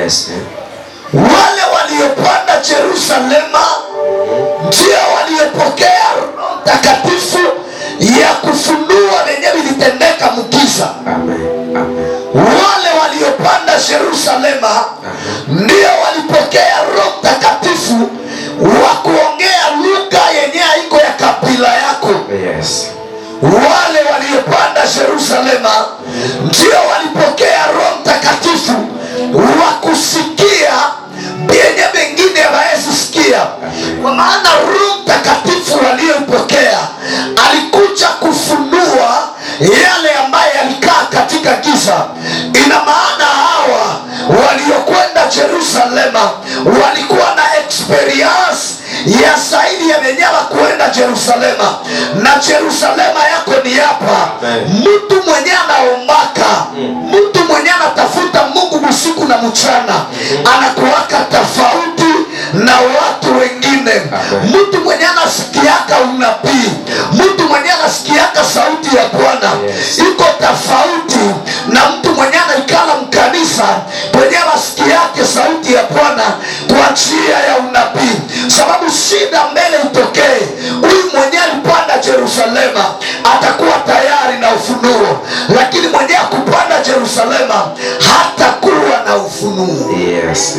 Yes. Wale waliopanda Yerusalema ndio waliopokea Roho Mtakatifu ya kufunua lenye vilitendeka mkiza. Amen. Amen. Wale waliopanda Yerusalema ndio walipokea Roho Mtakatifu wa kuongea lugha yenye haiko ya kabila yako. Yes. Wale waliopanda Yerusalema ndio walipokea Roho Mtakatifu wa kusikia yenye wengine hawawezi sikia. Kwa maana Roho Mtakatifu waliyopokea alikuja kufunua yale ambaye yalikaa katika giza. Ina maana hawa waliokwenda Yerusalema walikuwa na experience ya zaidi ya wenyewe kuenda Yerusalema. Na Yerusalema yako ni hapa. Mtu mwenye anaombaka, mtu mwenye anatafuta Mungu usiku na mchana, anakuwaka tofauti na watu wengine. Mtu mwenye anasikiaka unabii, mtu mwenye anasikiaka sauti ya Bwana iko tofauti na mtu mwenye anaikala mkanisa mwenye anasikiake sauti ya Bwana kwa njia ya unabii. Sababu shida mbele itokee, huyu mwenye alipanda Yerusalema atakuwa tayari na ufunuo, lakini mwenye kupanda Yerusalema hatakuwa na ufunuo. Yes.